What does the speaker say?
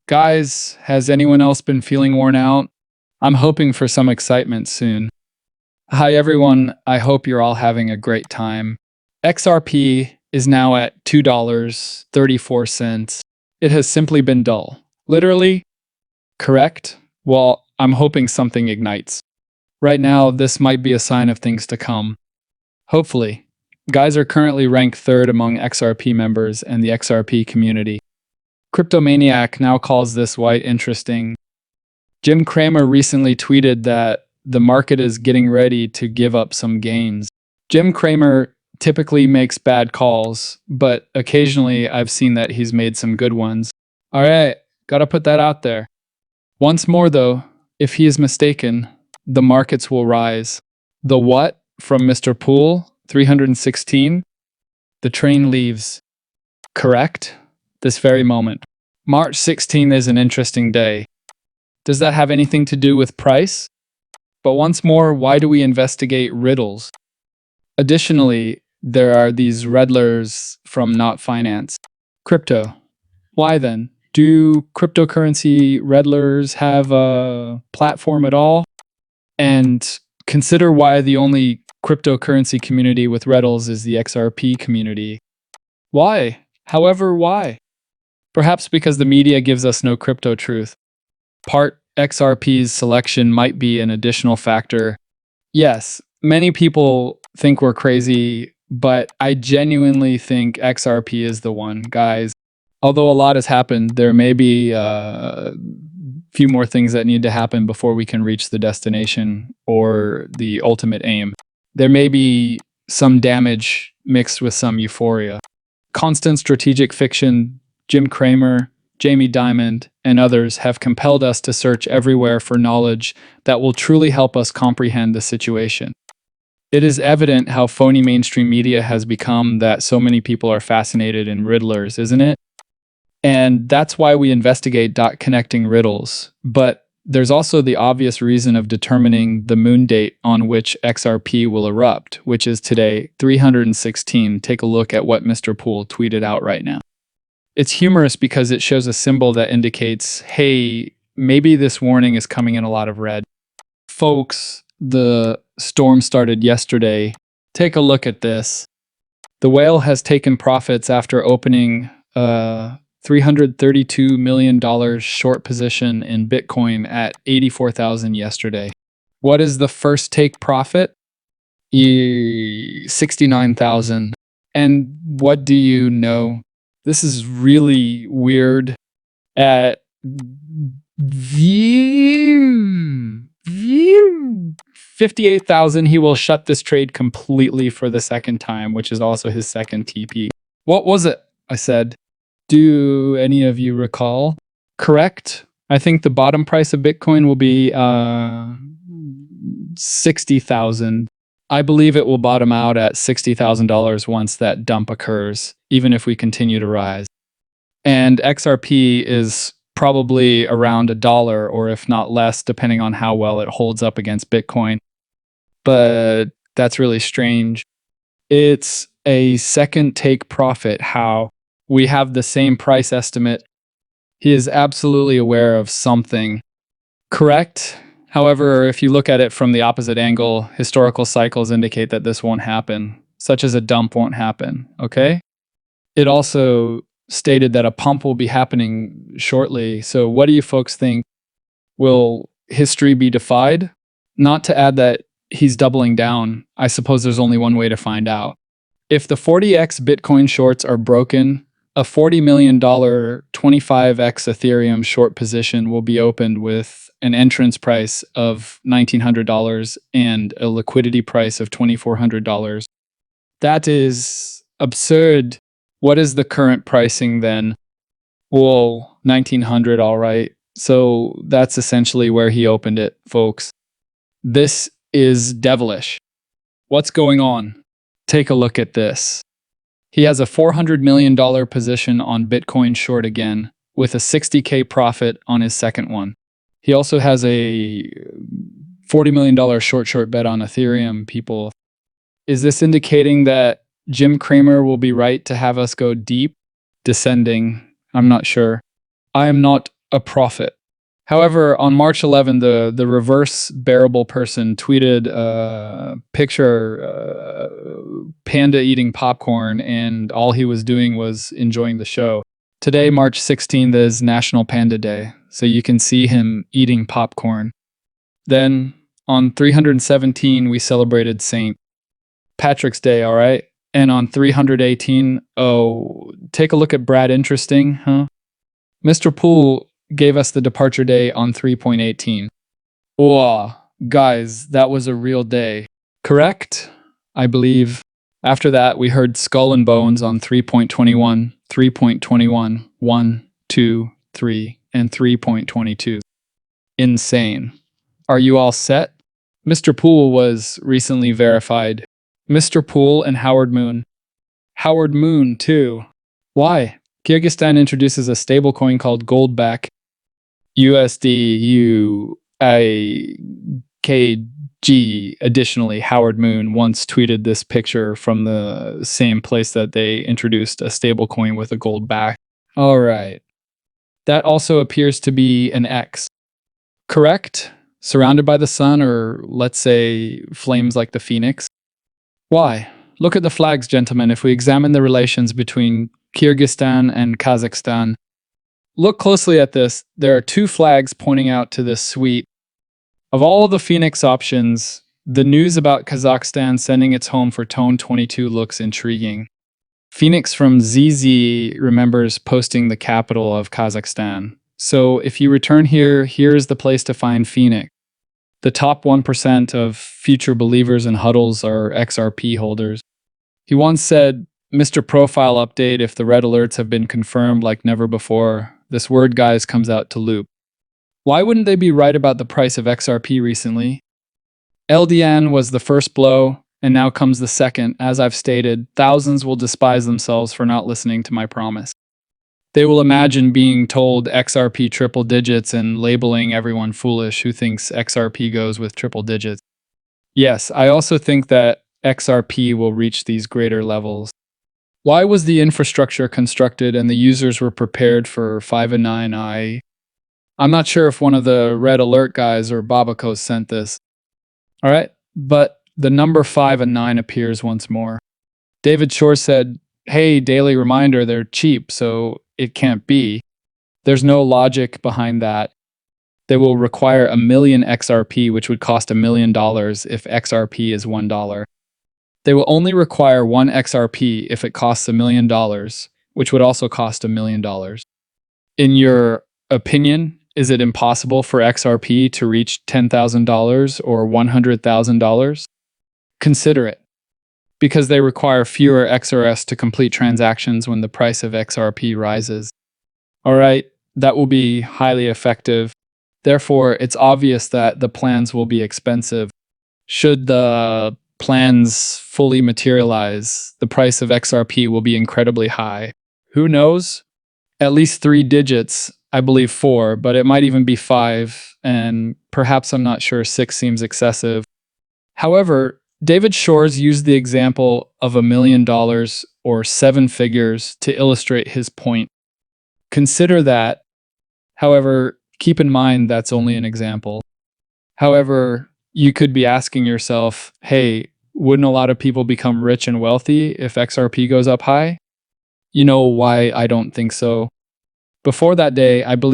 Guys, has anyone else been feeling worn out? I'm hoping for some excitement soon. Hi everyone, I hope you're all having a great time. XRP is now at $2.34. It has simply been dull. Literally, correct? Well, I'm hoping something ignites. Right now, this might be a sign of things to come. Hopefully. Guys are currently ranked third among XRP members and the XRP community. Cryptomaniac now calls this white interesting. Jim Cramer recently tweeted that the market is getting ready to give up some gains. Jim Cramer typically makes bad calls, but occasionally I've seen that he's made some good ones. Alright, gotta put that out there. Once more though, if he is mistaken, the markets will rise. The what from Mr. Poole, 316? The train leaves. Correct? This very moment. March 16 is an interesting day. Does that have anything to do with price? But once more, why do we investigate riddles? Additionally, there are these reddlers from Not Finance. Crypto. Why then? Do cryptocurrency reddlers have a platform at all? And consider why the only cryptocurrency community with reddles is the XRP community. Why? However, why? Perhaps because the media gives us no crypto truth. Part XRP's selection might be an additional factor. Yes, many people think we're crazy, but I genuinely think XRP is the one, guys. Although a lot has happened, there may be a few more things that need to happen before we can reach the destination or the ultimate aim. There may be some damage mixed with some euphoria. Constant strategic fiction, Jim Cramer, Jamie Dimon, and others have compelled us to search everywhere for knowledge that will truly help us comprehend the situation. It is evident how phony mainstream media has become that so many people are fascinated in riddlers, isn't it? And that's why we investigate connecting riddles. But there's also the obvious reason of determining the moon date on which XRP will erupt, which is today, 316. Take a look at what Mr. Poole tweeted out right now. It's humorous because it shows a symbol that indicates, hey, maybe this warning is coming in a lot of red. Folks, the storm started yesterday. Take a look at this. The whale has taken profits after opening a $332 million short position in Bitcoin at 84,000 yesterday. What is the first take profit? 69,000. And what do you know? This is really weird. At 58,000, he will shut this trade completely for the second time, which is also his second TP. What was it? I said. Do any of you recall? Correct. I think the bottom price of Bitcoin will be 60,000. I believe it will bottom out at $60,000 once that dump occurs, even if we continue to rise. And XRP is probably around $1, or if not less, depending on how well it holds up against Bitcoin. But that's really strange. It's a second take profit. How? We have the same price estimate. He is absolutely aware of something. Correct? However, if you look at it from the opposite angle, historical cycles indicate that this won't happen, such as a dump won't happen, okay? It also stated that a pump will be happening shortly, so what do you folks think? Will history be defied? Not to add that he's doubling down, I suppose there's only one way to find out. If the 40x Bitcoin shorts are broken, a $40 million 25x Ethereum short position will be opened with an entrance price of $1,900 and a liquidity price of $2,400. That is absurd. What is the current pricing then? Whoa, $1,900, all right. So that's essentially where he opened it, folks. This is devilish. What's going on? Take a look at this. He has a $400 million position on Bitcoin short again, with a $60K profit on his second one. He also has a $40 million short bet on Ethereum, people. Is this indicating that Jim Cramer will be right to have us go deep? Descending. I'm not sure. I am not a profit. However, on March 11, the reverse bearable person tweeted a picture panda eating popcorn, and all he was doing was enjoying the show. Today, March 16th, is National Panda Day, so you can see him eating popcorn. Then, on 317, we celebrated St. Patrick's Day, all right? And on 318, oh, take a look at Brad Interesting, huh? Mr. Poole gave us the departure day on 3.18. Wow, guys, that was a real day. Correct? I believe. After that, we heard Skull and Bones on 3.21, 3.21, 1, 2, 3, and 3.22. Insane. Are you all set? Mr. Poole was recently verified. Mr. Poole and Howard Moon. Howard Moon, too. Why? Kyrgyzstan introduces a stablecoin called Goldback. USD UIKG. Additionally, Howard Moon once tweeted this picture from the same place that they introduced a stablecoin with a gold back. All right. That also appears to be an X. Correct? Surrounded by the sun, or let's say flames like the phoenix. Why? Look at the flags, gentlemen. If we examine the relations between Kyrgyzstan and Kazakhstan, look closely at this. There are two flags pointing out to this suite. Of all of the Phoenix options, the news about Kazakhstan sending its home for Tone 22 looks intriguing. Phoenix from ZZ remembers posting the capital of Kazakhstan. So if you return here, here is the place to find Phoenix. The top 1% of future believers in huddles are XRP holders. He once said, Mr. Profile update, if the red alerts have been confirmed like never before, this word guys comes out to loop. Why wouldn't they be right about the price of XRP recently? LDN was the first blow, and now comes the second. As I've stated, thousands will despise themselves for not listening to my promise. They will imagine being told XRP triple digits and labeling everyone foolish who thinks XRP goes with triple digits. Yes, I also think that XRP will reach these greater levels. Why was the infrastructure constructed and the users were prepared for 5 and 9? I'm not sure if one of the red alert guys or Babakos sent this. All right, but the number 5 and 9 appears once more. David Shore said, hey, daily reminder, they're cheap, so it can't be. There's no logic behind that. They will require 1 million XRP, which would cost $1 million if XRP is $1. They will only require 1 XRP if it costs $1 million, which would also cost $1 million. In your opinion, is it impossible for XRP to reach $10,000 or $100,000? Consider it. Because they require fewer XRS to complete transactions when the price of XRP rises. All right, that will be highly effective. Therefore, it's obvious that the plans will be expensive. Should the plans fully materialize, the price of XRP will be incredibly high. Who knows? At least 3 digits, I believe 4, but it might even be 5, and perhaps I'm not sure 6 seems excessive. However, David Shores used the example of $1 million or 7 figures to illustrate his point. Consider that. However, keep in mind that's only an example. However, you could be asking yourself, hey, wouldn't a lot of people become rich and wealthy if XRP goes up high? You know why I don't think so. Before that day, I believe